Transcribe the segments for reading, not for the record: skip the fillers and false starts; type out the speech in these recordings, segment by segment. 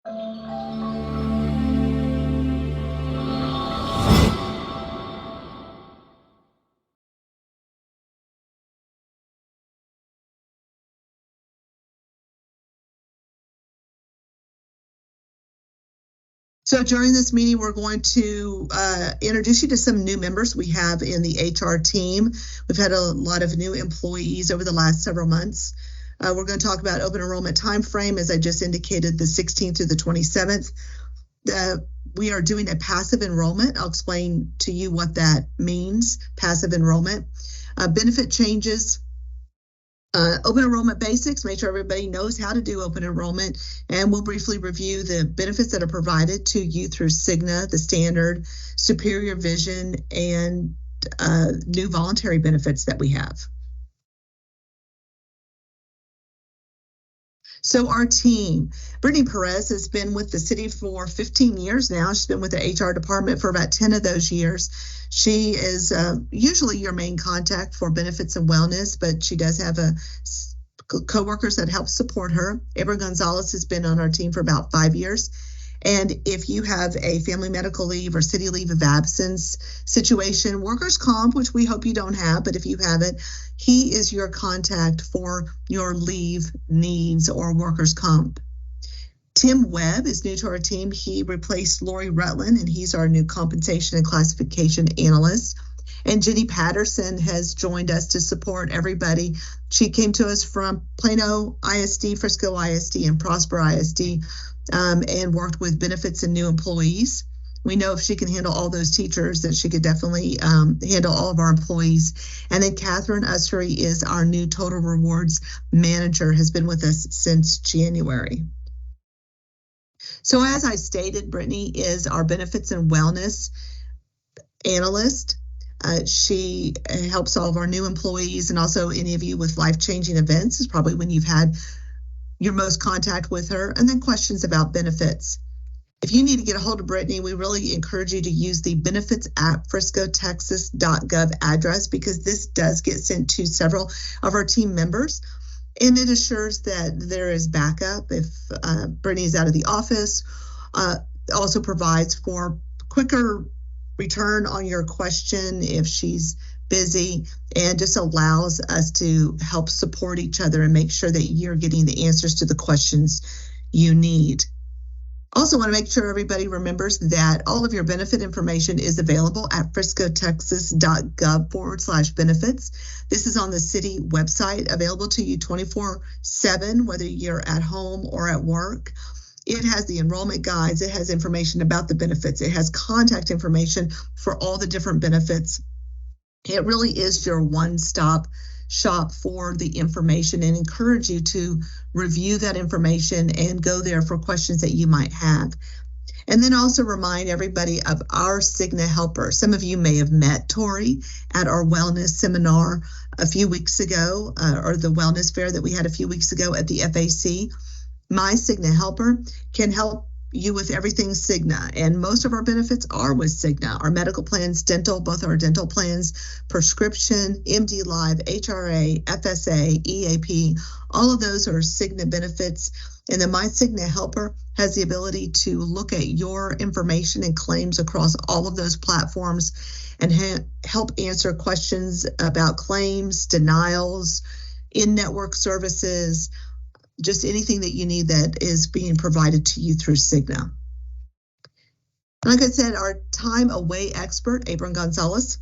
So during this meeting, we're going to introduce you to some new members we have in the HR team. We've had a lot of new employees over the last several months. We're going to talk about open enrollment time frame, as I just indicated, the 16th through the 27th. We are doing a passive enrollment. I'll explain to you what that means, passive enrollment. Benefit changes. Open enrollment basics, make sure everybody knows how to do open enrollment, and we'll briefly review the benefits that are provided to you through Cigna, the standard, superior vision, and new voluntary benefits that we have. So our team, Brittany Perez has been with the city for 15 years now. She's been with the HR department for about 10 of those years. She is usually your main contact for benefits and wellness, but she does have coworkers that help support her. Abram Gonzalez has been on our team for about 5 years. And if you have a family medical leave or city leave of absence situation, workers' comp, which we hope you don't have, but if you have it, he is your contact for your leave needs or workers' comp. Tim Webb is new to our team. He replaced Lori Rutland, and he's our new compensation and classification analyst. And Jenny Patterson has joined us to support everybody. She came to us from Plano ISD, Frisco ISD, and Prosper ISD, and worked with benefits and new employees. We know if she can handle all those teachers, that she could definitely handle all of our employees. And then Catherine Ussery is our new total rewards manager, has been with us since January. So as I stated, Brittany is our benefits and wellness analyst. She helps all of our new employees, and also any of you with life-changing events is probably when you've had your most contact with her. And then questions about benefits. If you need to get a hold of Brittany, we really encourage you to use the benefits@friscotexas.gov address, because this does get sent to several of our team members. And it assures that there is backup if Brittany is out of the office. Also provides for quicker return on your question if she's busy, and just allows us to help support each other and make sure that you're getting the answers to the questions you need. Also want to make sure everybody remembers that all of your benefit information is available at friscotexas.gov/benefits. This is on the city website, available to you 24/7, whether you're at home or at work. It has the enrollment guides. It has information about the benefits. It has contact information for all the different benefits. It really is your one-stop shop for the information, and encourage you to review that information and go there for questions that you might have. And then also remind everybody of our Cigna helper. Some of you may have met Tori at our wellness seminar a few weeks ago, or the wellness fair that we had a few weeks ago at the FAC. My Cigna helper can help you with everything Cigna, and most of our benefits are with Cigna. Our medical plans, dental, both our dental plans, prescription, MD Live, HRA, FSA, EAP, all of those are Cigna benefits. And then My Cigna helper has the ability to look at your information and claims across all of those platforms and help answer questions about claims, denials, in-network services, just anything that you need that is being provided to you through Cigna. Like I said, our time away expert, Abram Gonzalez,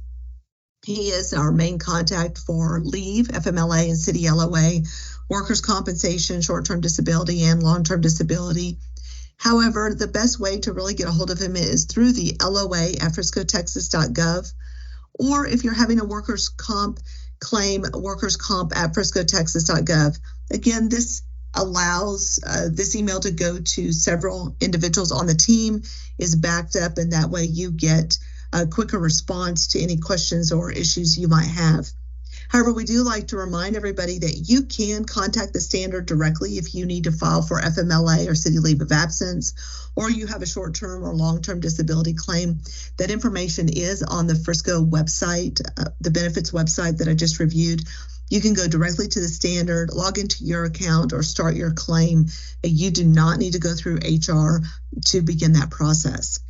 he is our main contact for leave, FMLA and city LOA, workers' compensation, short-term disability, and long-term disability. However, the best way to really get a hold of him is through the LOA at friscotexas.gov, or if you're having a workers' comp claim, workers' comp at friscotexas.gov. Again, this allows this email to go to several individuals on the team, is backed up, and that way you get a quicker response to any questions or issues you might have. However, we do like to remind everybody that you can contact the standard directly if you need to file for FMLA or city leave of absence, or you have a short-term or long-term disability claim. That information is on the Frisco website, the benefits website that I just reviewed. You can go directly to the standard, log into your account, or start your claim. You do not need to go through HR to begin that process.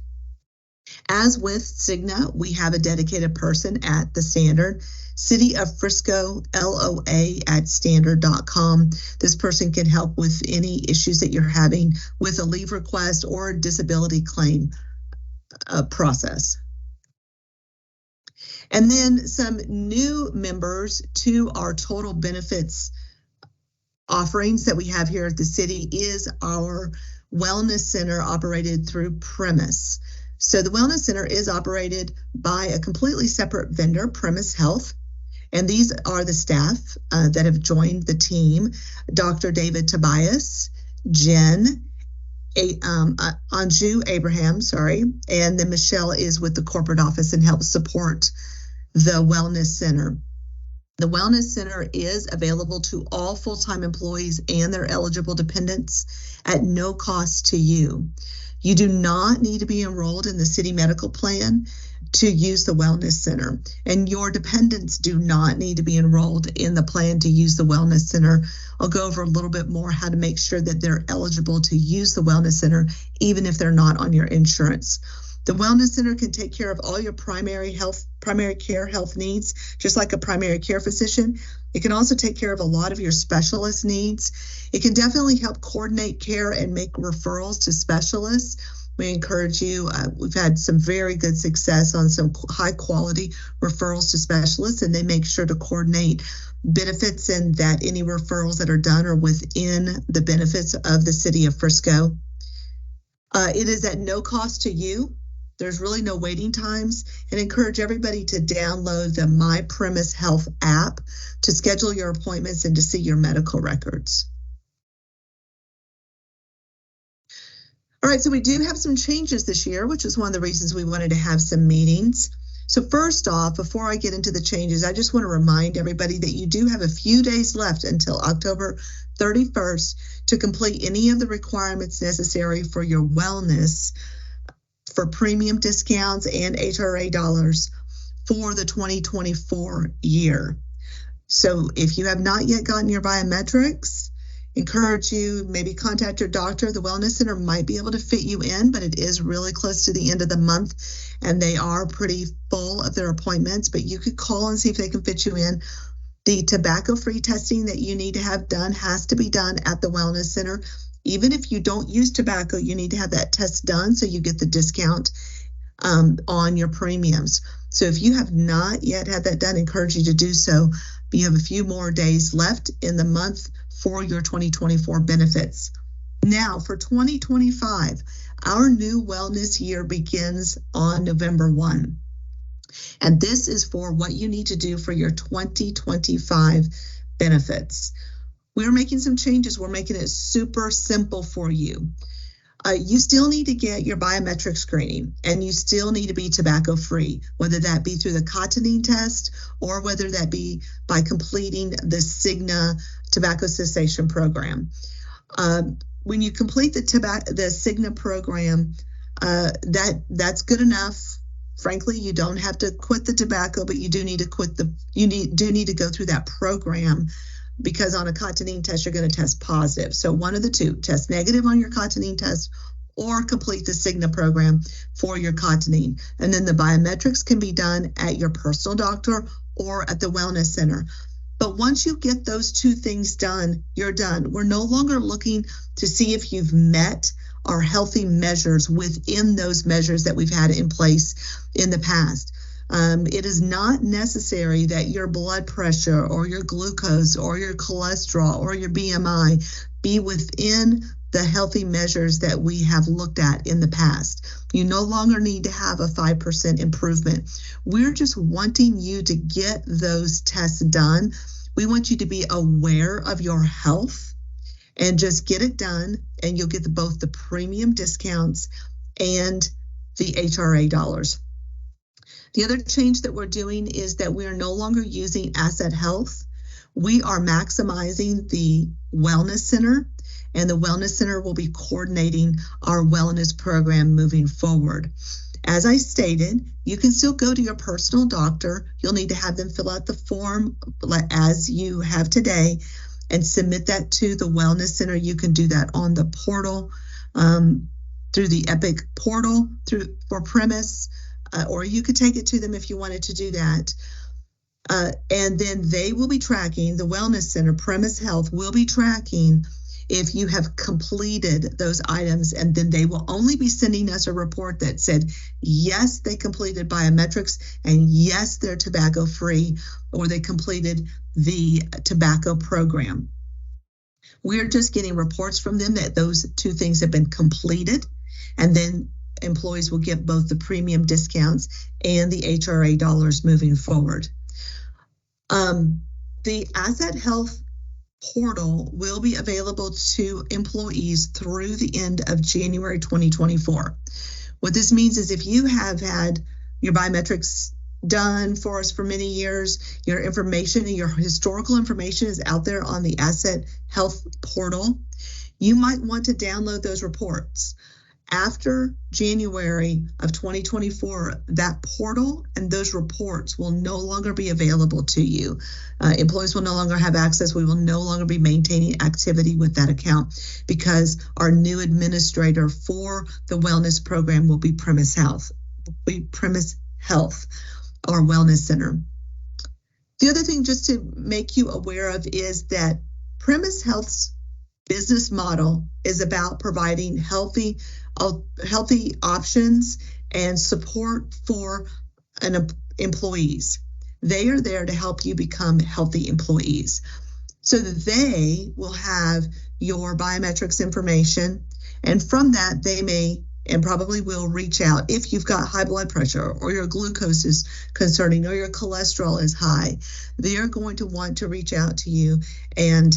As with Cigna, we have a dedicated person at the standard. City of Frisco, LOA at standard.com. This person can help with any issues that you're having with a leave request or a disability claim process. And then some new members to our total benefits offerings that we have here at the city is our Wellness Center operated through Premise. So the Wellness Center is operated by a completely separate vendor, Premise Health. And these are the staff that have joined the team: Dr. David Tobias, Jen, Anju Abraham, and then Michelle is with the corporate office and helps support the Wellness Center. The Wellness Center is available to all full-time employees and their eligible dependents at no cost to you. You do not need to be enrolled in the city medical plan to use the Wellness Center, and your dependents do not need to be enrolled in the plan to use the Wellness Center. I'll go over a little bit more how to make sure that they're eligible to use the Wellness Center, even if they're not on your insurance. The Wellness Center can take care of all your primary care health needs, just like a primary care physician. It can also take care of a lot of your specialist needs. It can definitely help coordinate care and make referrals to specialists. We encourage you. We've had some very good success on some high quality referrals to specialists, and they make sure to coordinate benefits and that any referrals that are done are within the benefits of the city of Frisco. It is at no cost to you. There's really no waiting times, and encourage everybody to download the My Premise Health app to schedule your appointments and to see your medical records. All right, so we do have some changes this year, which is one of the reasons we wanted to have some meetings. So first off, before I get into the changes, I just want to remind everybody that you do have a few days left until October 31st to complete any of the requirements necessary for your wellness for premium discounts and HRA dollars for the 2024 year. So if you have not yet gotten your biometrics, encourage you, maybe contact your doctor. The Wellness Center might be able to fit you in, but it is really close to the end of the month and they are pretty full of their appointments, but you could call and see if they can fit you in. The tobacco-free testing that you need to have done has to be done at the Wellness Center. Even if you don't use tobacco, you need to have that test done so you get the discount on your premiums. So if you have not yet had that done, I encourage you to do so. You have a few more days left in the month for your 2024 benefits. Now for 2025, our new wellness year begins on November 1. And this is for what you need to do for your 2025 benefits. We're making some changes. We're making it super simple for you. You still need to get your biometric screening, and you still need to be tobacco-free, whether that be through the cotinine test or whether that be by completing the Cigna tobacco cessation program. When you complete the Cigna program, that's good enough. Frankly, you don't have to quit the tobacco, but you do need to go through that program, because on a cotinine test, you're going to test positive. So one of the two, test negative on your cotinine test or complete the Cigna program for your cotinine. And then the biometrics can be done at your personal doctor or at the Wellness Center. But once you get those two things done, you're done. We're no longer looking to see if you've met our healthy measures within those measures that we've had in place in the past. It is not necessary that your blood pressure or your glucose or your cholesterol or your BMI be within the healthy measures that we have looked at in the past. You no longer need to have a 5% improvement. We're just wanting you to get those tests done. We want you to be aware of your health and just get it done, and you'll get both the premium discounts and the HRA dollars. The other change that we're doing is that we are no longer using Asset Health. We are maximizing the Wellness Center, and the Wellness Center will be coordinating our wellness program moving forward. As I stated, you can still go to your personal doctor. You'll need to have them fill out the form as you have today and submit that to the Wellness Center. You can do that on the portal, through the Epic portal for Premise, or you could take it to them if you wanted to do that. And then they will be tracking, the Wellness Center, Premise Health will be tracking if you have completed those items, and then they will only be sending us a report that said, yes, they completed biometrics, and yes, they're tobacco free, or they completed the tobacco program. We're just getting reports from them that those two things have been completed, and then employees will get both the premium discounts and the HRA dollars moving forward. The Asset Health portal will be available to employees through the end of January 2024. What this means is if you have had your biometrics done for us for many years, your information and your historical information is out there on the Asset Health portal, you might want to download those reports. After January of 2024, that portal and those reports will no longer be available to you. Employees will no longer have access. We will no longer be maintaining activity with that account because our new administrator for the wellness program will be Premise Health, our Wellness Center. The other thing just to make you aware of is that Premise Health's business model is about providing healthy options and support for employees. They are there to help you become healthy employees. So that they will have your biometrics information, and from that they may and probably will reach out if you've got high blood pressure or your glucose is concerning or your cholesterol is high. They are going to want to reach out to you and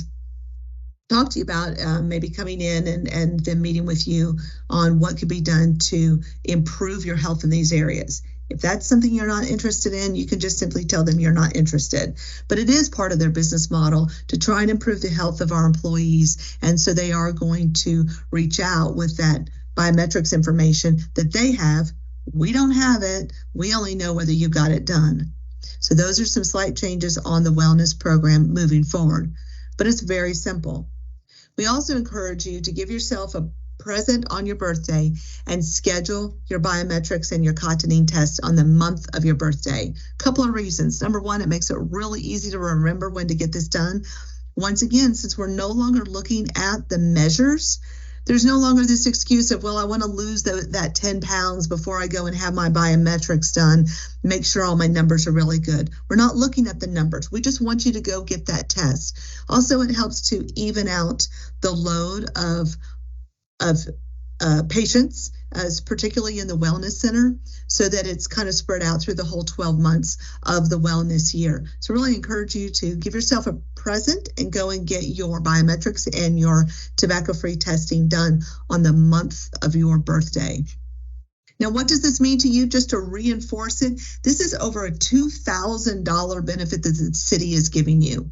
talk to you about maybe coming in and then meeting with you on what could be done to improve your health in these areas. If that's something you're not interested in, you can just simply tell them you're not interested. But it is part of their business model to try and improve the health of our employees. And so they are going to reach out with that biometrics information that they have. We don't have it. We only know whether you got it done. So those are some slight changes on the wellness program moving forward. But it's very simple. We also encourage you to give yourself a present on your birthday and schedule your biometrics and your cotinine test on the month of your birthday. Couple of reasons. Number one, it makes it really easy to remember when to get this done. Once again, since we're no longer looking at the measures, there's no longer this excuse of, well, I want to lose that 10 pounds before I go and have my biometrics done, make sure all my numbers are really good. We're not looking at the numbers. We just want you to go get that test. Also, it helps to even out the load of patients, particularly in the Wellness Center, so that it's kind of spread out through the whole 12 months of the wellness year. So really encourage you to give yourself a present and go and get your biometrics and your tobacco-free testing done on the month of your birthday. Now, what does this mean to you? Just to reinforce it, this is over a $2,000 benefit that the city is giving you.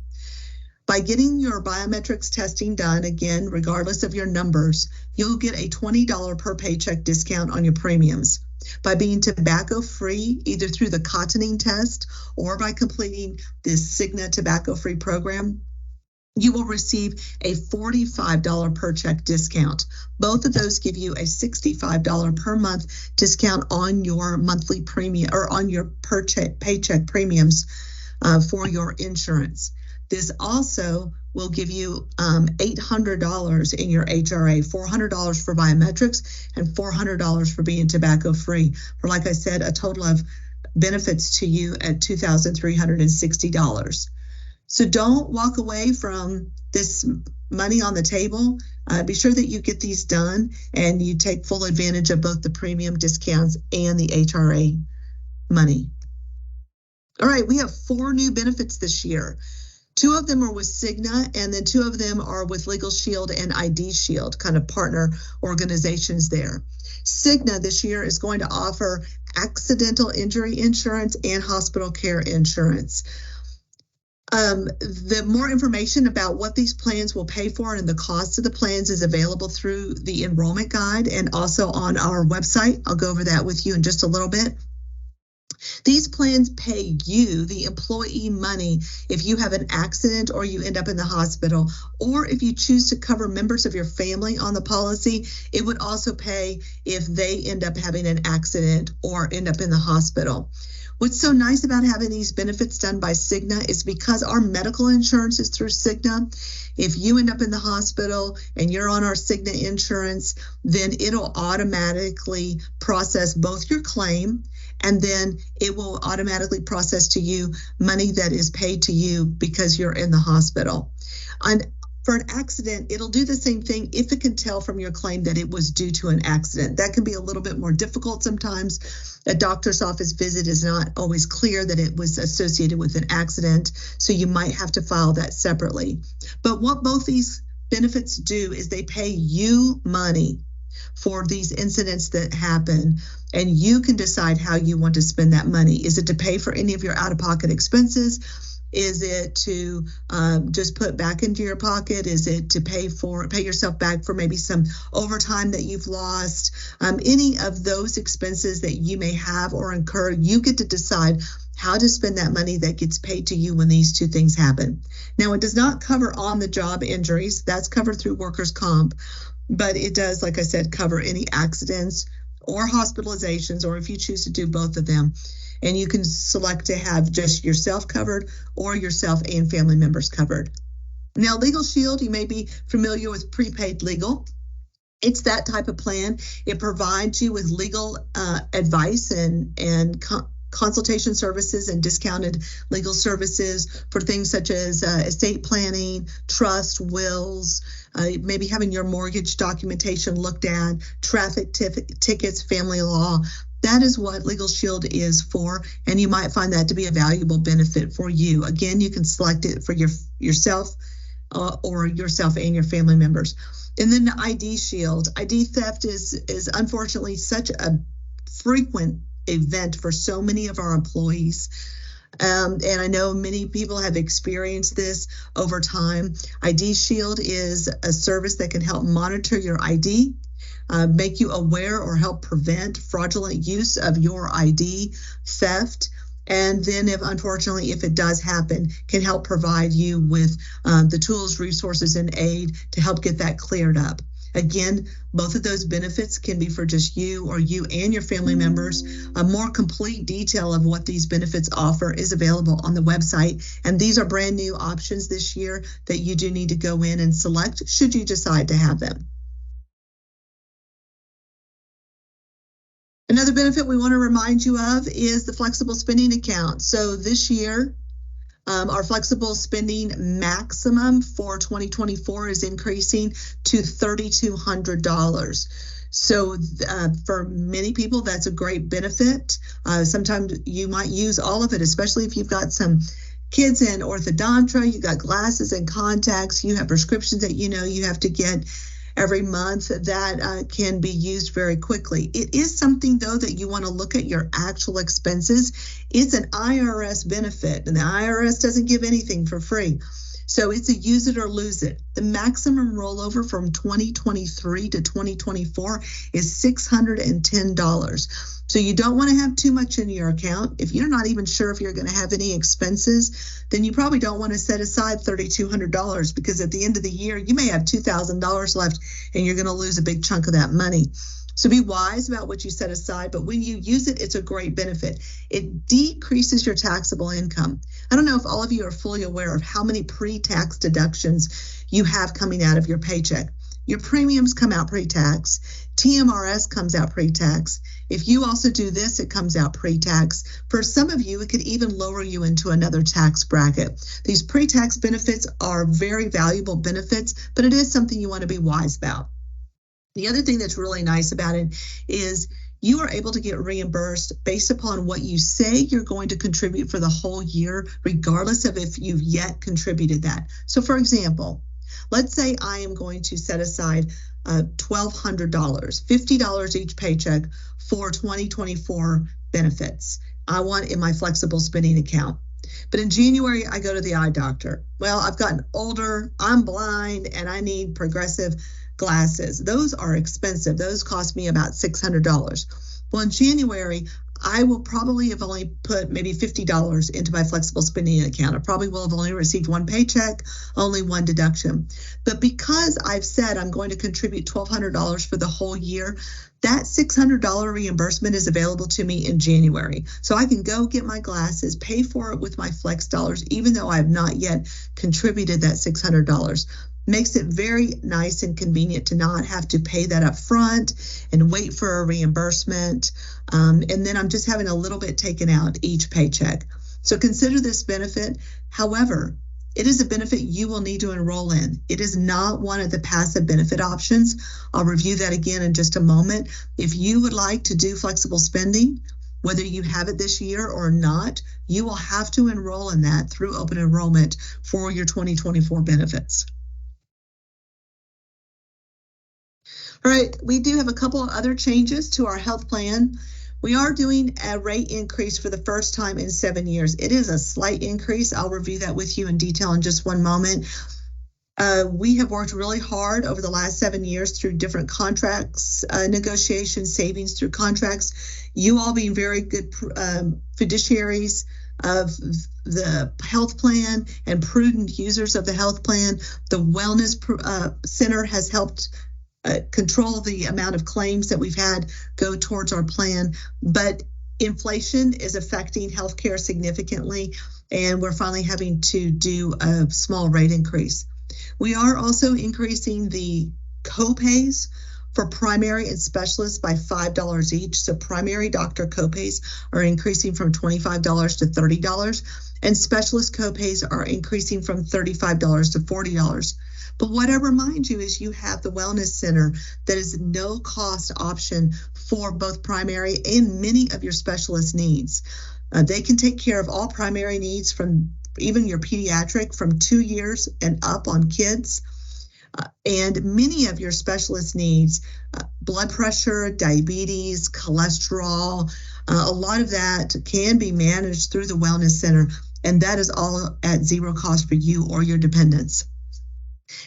By getting your biometrics testing done, again, regardless of your numbers, you'll get a $20 per paycheck discount on your premiums. By being tobacco-free, either through the cotinine test or by completing this Cigna tobacco-free program, you will receive a $45 per check discount. Both of those give you a $65 per month discount on your monthly premium or on your paycheck premiums for your insurance. This also will give you $800 in your HRA, $400 for biometrics and $400 for being tobacco-free, for, like I said, a total of benefits to you at $2,360. So don't walk away from this money on the table. Be sure that you get these done and you take full advantage of both the premium discounts and the HRA money. All right, we have 4 new benefits this year. 2 of them are with Cigna, and then 2 of them are with Legal Shield and ID Shield, kind of partner organizations there. Cigna this year is going to offer accidental injury insurance and hospital care insurance. The more information about what these plans will pay for and the cost of the plans is available through the enrollment guide and also on our website. I'll go over that with you in just a little bit. These plans pay you, the employee, money if you have an accident or you end up in the hospital, or if you choose to cover members of your family on the policy, it would also pay if they end up having an accident or end up in the hospital. What's so nice about having these benefits done by Cigna is because our medical insurance is through Cigna. If you end up in the hospital and you're on our Cigna insurance, then it'll automatically process both your claim, and then it will automatically process to you money that is paid to you because you're in the hospital. And for an accident, it'll do the same thing if it can tell from your claim that it was due to an accident. That can be a little bit more difficult sometimes. A doctor's office visit is not always clear that it was associated with an accident, so you might have to file that separately. But what both these benefits do is they pay you money for these incidents that happen, and you can decide how you want to spend that money. Is it to pay for any of your out-of-pocket expenses? Is it to just put back into your pocket? Is it to pay yourself back for maybe some overtime that you've lost? Any of those expenses that you may have or incur, you get to decide how to spend that money that gets paid to you when these two things happen. Now, it does not cover on-the-job injuries. That's covered through workers' comp, but it does, like I said, cover any accidents or hospitalizations, or if you choose to do both of them. And you can select to have just yourself covered or yourself and family members covered. Now, Legal Shield, you may be familiar with prepaid legal. It's that type of plan. It provides you with legal advice and consultation services and discounted legal services for things such as estate planning, trust, wills, maybe having your mortgage documentation looked at, traffic tickets, family law. That is what Legal Shield is for, and you might find that to be a valuable benefit for you. Again, you can select it for yourself or yourself and your family members. And then the ID Shield. ID theft is unfortunately such a frequent event for so many of our employees. And I know many people have experienced this over time. ID Shield is a service that can help monitor your ID, make you aware or help prevent fraudulent use of your ID theft. And then if it does happen, can help provide you with the tools, resources, and aid to help get that cleared up. Again, both of those benefits can be for just you or you and your family members. A more complete detail of what these benefits offer is available on the website. And these are brand new options this year that you do need to go in and select should you decide to have them. Another benefit we want to remind you of is the flexible spending account. So this year, our flexible spending maximum for 2024 is increasing to $3,200. So for many people, that's a great benefit. Sometimes you might use all of it, especially if you've got some kids in orthodontia, you've got glasses and contacts, you have prescriptions that you have to get every month that can be used very quickly. It is something, though, that you want to look at your actual expenses. It's an IRS benefit, and the IRS doesn't give anything for free. So it's a use it or lose it. The maximum rollover from 2023 to 2024 is $610. So you don't want to have too much in your account. If you're not even sure if you're going to have any expenses, then you probably don't want to set aside $3,200, because at the end of the year, you may have $2,000 left and you're going to lose a big chunk of that money. So be wise about what you set aside, but when you use it, it's a great benefit. It decreases your taxable income. I don't know if all of you are fully aware of how many pre-tax deductions you have coming out of your paycheck. Your premiums come out pre-tax. TMRS comes out pre-tax. If you also do this, it comes out pre-tax. For some of you, it could even lower you into another tax bracket. These pre-tax benefits are very valuable benefits, but it is something you want to be wise about. The other thing that's really nice about it is you are able to get reimbursed based upon what you say you're going to contribute for the whole year, regardless of if you've yet contributed that. So for example, let's say I am going to set aside $1,200, $50 each paycheck for 2024 benefits. I want in my flexible spending account. But in January, I go to the eye doctor. Well, I've gotten older, I'm blind, and I need progressive glasses. Those are expensive. Those cost me about $600. Well, in January, I will probably have only put maybe $50 into my flexible spending account. I probably will have only received one paycheck, only one deduction. But because I've said I'm going to contribute $1,200 for the whole year, that $600 reimbursement is available to me in January. So I can go get my glasses, pay for it with my flex dollars, even though I have not yet contributed that $600. Makes it very nice and convenient to not have to pay that up front and wait for a reimbursement. And then I'm just having a little bit taken out each paycheck. So consider this benefit. However, it is a benefit you will need to enroll in. It is not one of the passive benefit options. I'll review that again in just a moment. If you would like to do flexible spending, whether you have it this year or not, you will have to enroll in that through open enrollment for your 2024 benefits. All right, we do have a couple of other changes to our health plan. We are doing a rate increase for the first time in 7 years. It is a slight increase. I'll review that with you in detail in just one moment. We have worked really hard over the last 7 years through different contracts, negotiations, savings through contracts. You all being very good fiduciaries of the health plan and prudent users of the health plan. The Wellness Center has helped control the amount of claims that we've had go towards our plan, but inflation is affecting healthcare significantly, and we're finally having to do a small rate increase. We are also increasing the copays for primary and specialists by $5 each. So primary doctor copays are increasing from $25 to $30, and specialist copays are increasing from $35 to $40. But what I remind you is you have the Wellness Center that is a no-cost option for both primary and many of your specialist needs. They can take care of all primary needs, from even your pediatric, from 2 years and up on kids. And many of your specialist needs, blood pressure, diabetes, cholesterol, a lot of that can be managed through the Wellness Center, and that is all at zero cost for you or your dependents.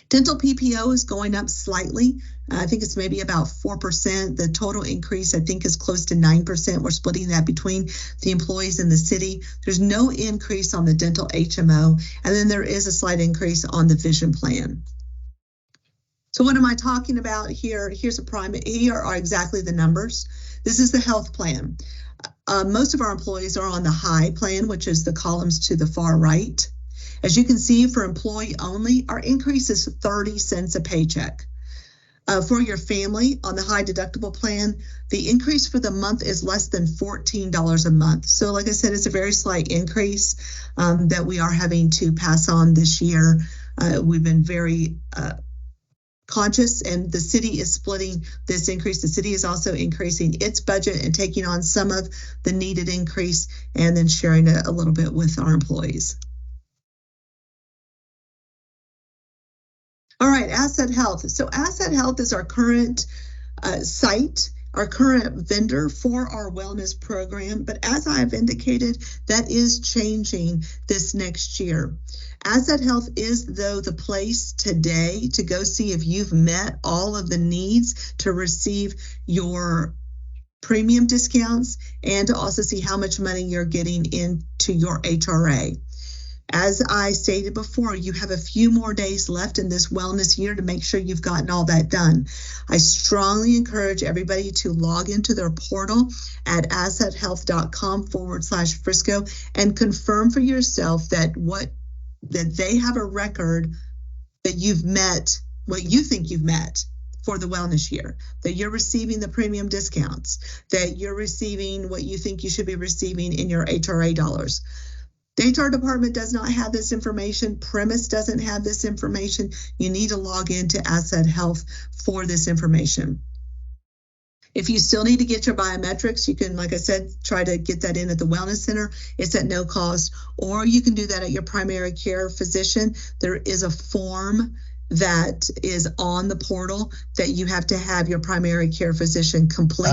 Dental PPO is going up slightly. I think it's maybe about 4%. The total increase, I think, is close to 9%. We're splitting that between the employees in the city. There's no increase on the dental HMO, and then there is a slight increase on the vision plan. So what am I talking about here? Here are exactly the numbers. This is the health plan. Most of our employees are on the high plan, which is the columns to the far right. As you can see, for employee only, our increase is 30 cents a paycheck. For your family on the high deductible plan, the increase for the month is less than $14 a month. So like I said, it's a very slight increase that we are having to pass on this year. We've been very conscious, and the city is splitting this increase. The city is also increasing its budget and taking on some of the needed increase and then sharing it a little bit with our employees. All right, Asset Health. So Asset Health is our current site, our current vendor for our wellness program. But as I've indicated, that is changing this next year. Asset Health is, though, the place today to go see if you've met all of the needs to receive your premium discounts and to also see how much money you're getting into your HRA. As I stated before, you have a few more days left in this wellness year to make sure you've gotten all that done. I strongly encourage everybody to log into their portal at assethealth.com/Frisco and confirm for yourself that they have a record that you've met what you think you've met for the wellness year, that you're receiving the premium discounts, that you're receiving what you think you should be receiving in your HRA dollars. The HR department does not have this information. Premise doesn't have this information. You need to log into Asset Health for this information. If you still need to get your biometrics, you can, like I said, try to get that in at the Wellness Center. It's at no cost, or you can do that at your primary care physician. There is a form that is on the portal that you have to have your primary care physician complete.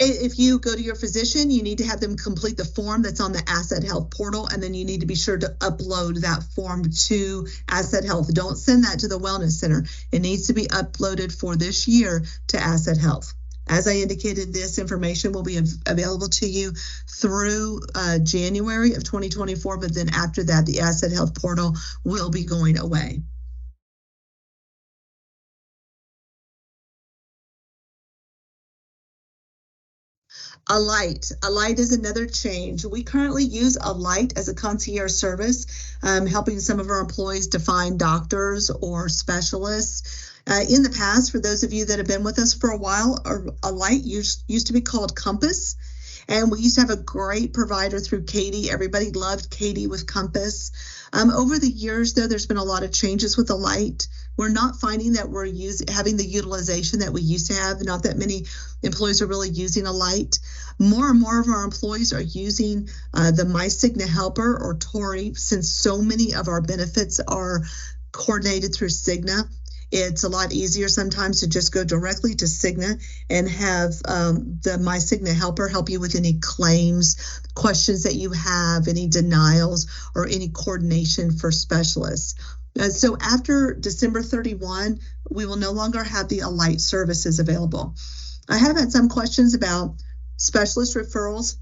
If you go to your physician, you need to have them complete the form that's on the Asset Health portal, and then you need to be sure to upload that form to Asset Health. Don't send that to the Wellness Center. It needs to be uploaded for this year to Asset Health. As I indicated, this information will be available to you through January of 2024, but then after that, the Asset Health portal will be going away. Alight. Alight is another change. We currently use Alight as a concierge service, helping some of our employees to find doctors or specialists. In the past, for those of you that have been with us for a while, Alight used to be called Compass. And we used to have a great provider through Katie. Everybody loved Katie with Compass. Over the years, though, there's been a lot of changes with Alight. We're not finding that we're having the utilization that we used to have. Not that many employees are really using Alight. More and more of our employees are using the MyCigna Helper or Tori, since so many of our benefits are coordinated through Cigna. It's a lot easier sometimes to just go directly to Cigna and have the MyCigna Helper help you with any claims, questions that you have, any denials, or any coordination for specialists. So after December 31, we will no longer have the Alight services available. I have had some questions about specialist referrals.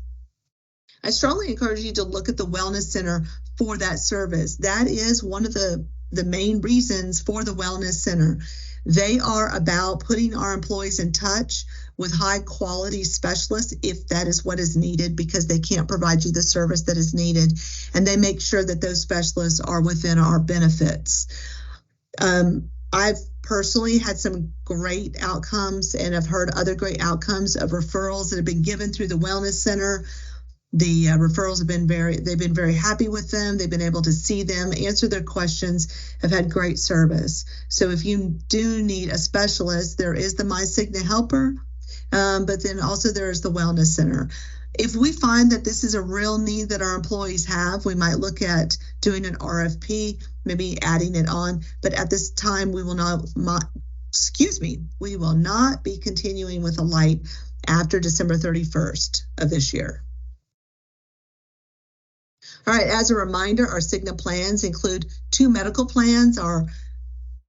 I strongly encourage you to look at the Wellness Center for that service. That is one of the main reasons for the Wellness Center. They are about putting our employees in touch with high quality specialists if that is what is needed, because they can't provide you the service that is needed. And they make sure that those specialists are within our benefits. I've personally had some great outcomes, and I've heard other great outcomes of referrals that have been given through the Wellness Center. The referrals have been they've been very happy with them. They've been able to see them, answer their questions, have had great service. So if you do need a specialist, there is the MyCigna Helper, but then also there is the Wellness Center. If we find that this is a real need that our employees have, we might look at doing an RFP, maybe adding it on. But at this time, we will not be continuing with Alight after December 31st of this year. All right, as a reminder, our Cigna plans include 2 medical plans, our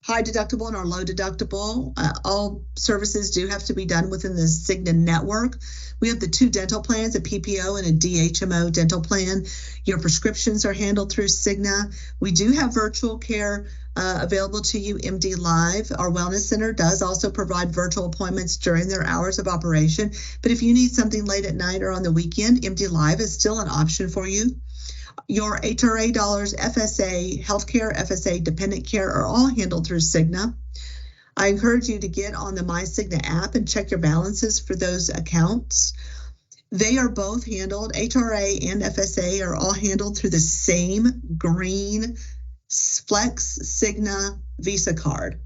high deductible and our low deductible. All services do have to be done within the Cigna network. We have the 2 dental plans, a PPO and a DHMO dental plan. Your prescriptions are handled through Cigna. We do have virtual care available to you, MD Live. Our Wellness Center does also provide virtual appointments during their hours of operation. But if you need something late at night or on the weekend, MD Live is still an option for you. Your HRA dollars, FSA, healthcare, FSA, dependent care are all handled through Cigna. I encourage you to get on the MyCigna app and check your balances for those accounts. They are both handled, HRA and FSA are all handled through the same green Flex Cigna Visa card.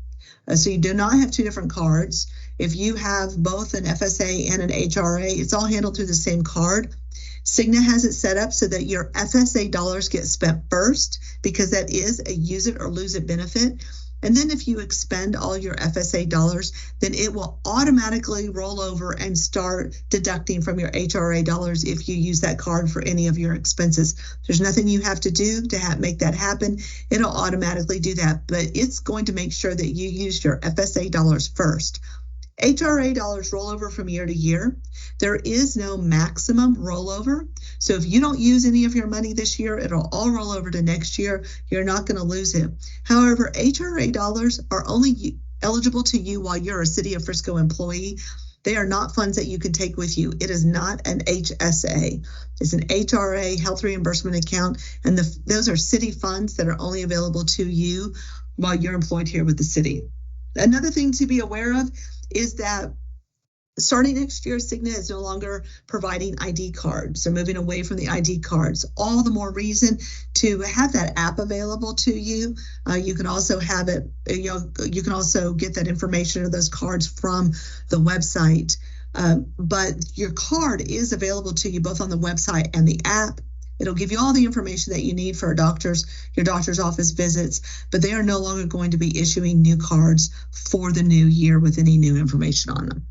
So you do not have 2 different cards. If you have both an FSA and an HRA, it's all handled through the same card. Cigna has it set up so that your FSA dollars get spent first, because that is a use it or lose it benefit. And then if you expend all your FSA dollars, then it will automatically roll over and start deducting from your HRA dollars if you use that card for any of your expenses. There's nothing you have to do to make that happen. It'll automatically do that, but it's going to make sure that you use your FSA dollars first. HRA dollars roll over from year to year. There is no maximum rollover. So if you don't use any of your money this year, it'll all roll over to next year. You're not going to lose it. However, HRA dollars are only eligible to you while you're a City of Frisco employee. They are not funds that you can take with you. It is not an HSA. It's an HRA, health reimbursement account, and those are city funds that are only available to you while you're employed here with the city. Another thing to be aware of is that starting next year, Cigna is no longer providing ID cards. They're moving away from the ID cards. All the more reason to have that app available to you. You can also have it, you can also get that information or those cards from the website. But your card is available to you both on the website and the app. It'll give you all the information that you need for your doctor's office visits, but they are no longer going to be issuing new cards for the new year with any new information on them.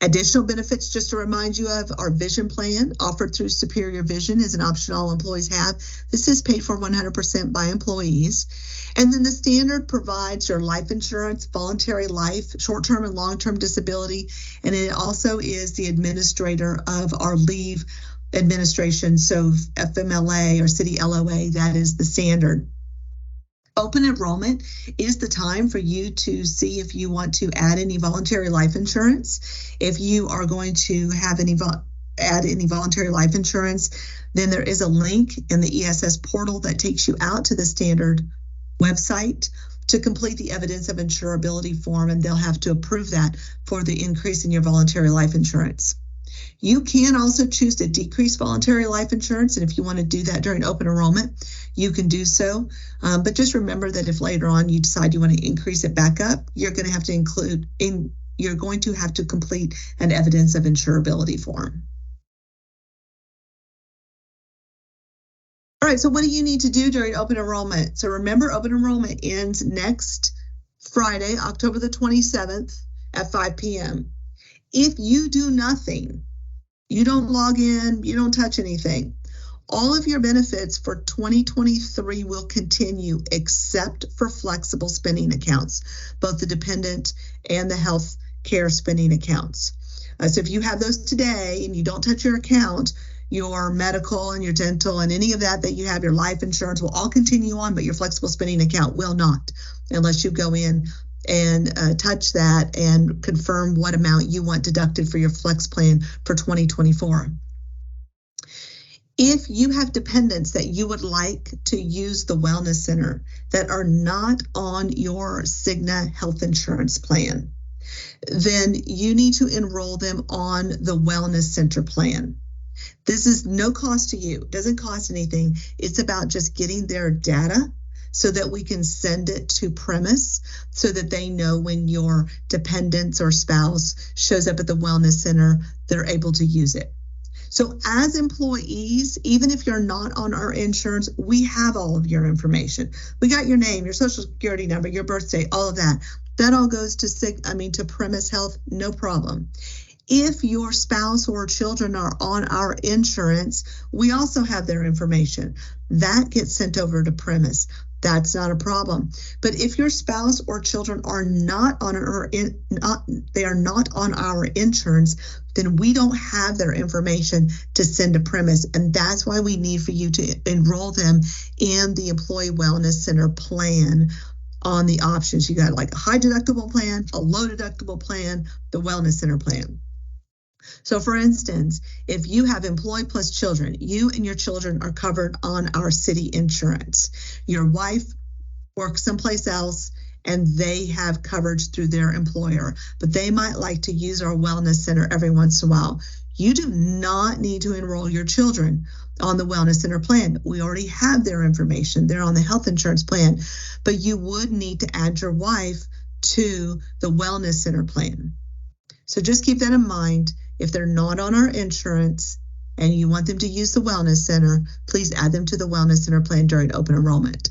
Additional benefits, just to remind you of, our vision plan offered through Superior Vision is an option all employees have. This is paid for 100% by employees. And then the standard provides your life insurance, voluntary life, short-term and long-term disability, and it also is the administrator of our leave administration. So FMLA or city LOA, that is the standard. Open enrollment is the time for you to see if you want to add any voluntary life insurance. If you are going to have add any voluntary life insurance, then there is a link in the ESS portal that takes you out to the standard website to complete the evidence of insurability form, and they'll have to approve that for the increase in your voluntary life insurance. You can also choose to decrease voluntary life insurance, and if you want to do that during open enrollment, you can do so. But just remember that if later on you decide you want to increase it back up, you're going to have to complete an evidence of insurability form. All right, so what do you need to do during open enrollment? So remember, open enrollment ends next Friday, October the 27th at 5 p.m. If you do nothing, you don't log in, you don't touch anything, all of your benefits for 2023 will continue except for flexible spending accounts, both the dependent and the health care spending accounts. So if you have those today and you don't touch your account, your medical and your dental and any of that you have, your life insurance will all continue on, but your flexible spending account will not, unless you go in and touch that and confirm what amount you want deducted for your flex plan for 2024. If you have dependents that you would like to use the Wellness Center that are not on your Cigna health insurance plan, then you need to enroll them on the Wellness Center plan. This is no cost to you. It doesn't cost anything. It's about just getting their data so that we can send it to premise so that they know when your dependents or spouse shows up at the Wellness Center, they're able to use it. So as employees, even if you're not on our insurance, we have all of your information. We got your name, your social security number, your birthday, all of that. That all goes to Premise Health, no problem. If your spouse or children are on our insurance, we also have their information. That gets sent over to Premise. That's not a problem. But if your spouse or children are not on our insurance, then we don't have their information to send to Premise. And that's why we need for you to enroll them in the Employee Wellness Center plan. On the options, you got like a high deductible plan, a low deductible plan, the Wellness Center plan. So for instance, if you have employee plus children, you and your children are covered on our city insurance. Your wife works someplace else and they have coverage through their employer, but they might like to use our Wellness Center every once in a while. You do not need to enroll your children on the Wellness Center plan. We already have their information. They're on the health insurance plan, but you would need to add your wife to the Wellness Center plan. So just keep that in mind. If they're not on our insurance and you want them to use the Wellness Center, please add them to the Wellness Center plan during open enrollment.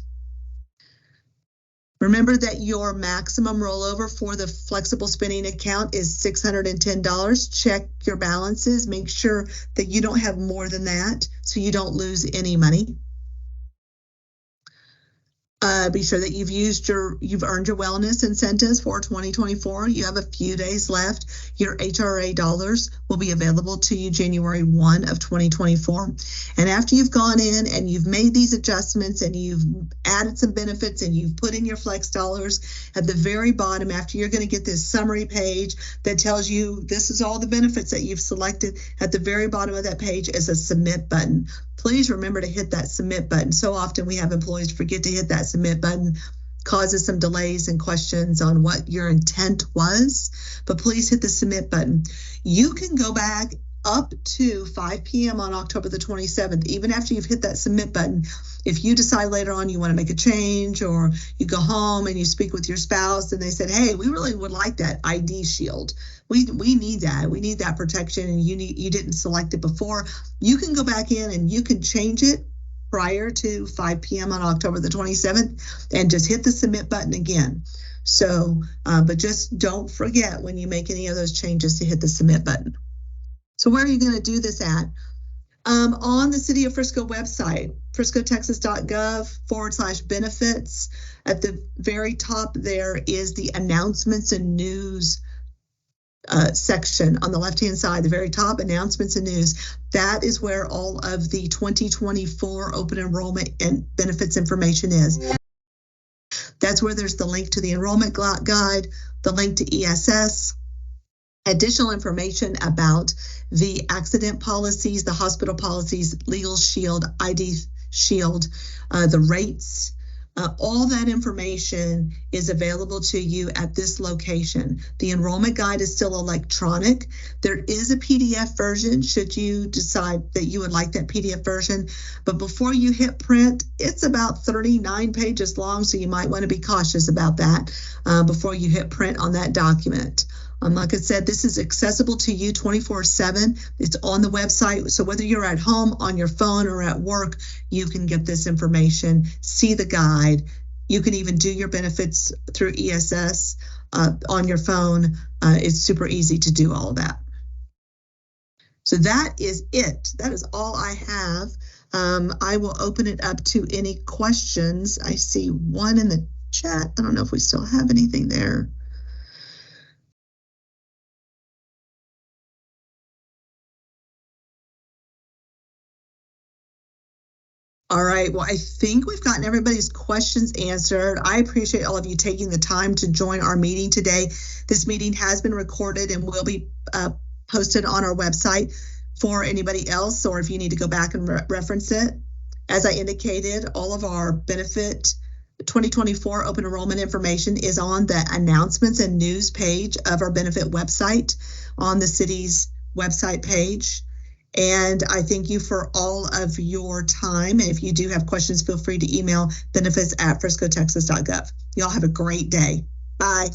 Remember that your maximum rollover for the flexible spending account is $610. Check your balances. Make sure that you don't have more than that so you don't lose any money. Be sure that you've earned your wellness incentives for 2024. You have a few days left. Your HRA dollars will be available to you January 1 of 2024. And after you've gone in and you've made these adjustments and you've added some benefits and you've put in your flex dollars, at the very bottom, after you're going to get this summary page that tells you this is all the benefits that you've selected, at the very bottom of that page is a submit button. Please remember to hit that submit button. So often we have employees forget to hit that submit button, causes some delays and questions on what your intent was, but please hit the submit button. You can go back up to 5 p.m. on October the 27th, even after you've hit that submit button. If you decide later on you want to make a change, or you go home and you speak with your spouse and they said, hey, we really would like that ID shield. We need that. We need that protection, and you didn't select it before. You can go back in and you can change it prior to 5 p.m. on October the 27th and just hit the submit button again. So, but just don't forget when you make any of those changes to hit the submit button. So where are you going to do this at? On the City of Frisco website, friscotexas.gov/benefits. At the very top there is the announcements and news section on the left-hand side, the very top, announcements and news. That is where all of the 2024 open enrollment and benefits information is. That's where there's the link to the enrollment guide, the link to ESS, additional information about the accident policies, the hospital policies, legal shield, ID shield, the rates. All that information is available to you at this location. The enrollment guide is still electronic. There is a PDF version should you decide that you would like that PDF version. But before you hit print, it's about 39 pages long, so you might want to be cautious about that before you hit print on that document. Like I said, this is accessible to you 24/7. It's on the website. So whether you're at home, on your phone, or at work, you can get this information, see the guide. You can even do your benefits through ESS on your phone. It's super easy to do all of that. So that is it. That is all I have. I will open it up to any questions. I see one in the chat. I don't know if we still have anything there. All right, well, I think we've gotten everybody's questions answered. I appreciate all of you taking the time to join our meeting today. This meeting has been recorded and will be posted on our website for anybody else, or if you need to go back and reference it. As I indicated, all of our benefit 2024 open enrollment information is on the announcements and news page of our benefit website on the city's website page. And I thank you for all of your time. And if you do have questions, feel free to email benefits@friscotexas.gov. Y'all have a great day. Bye.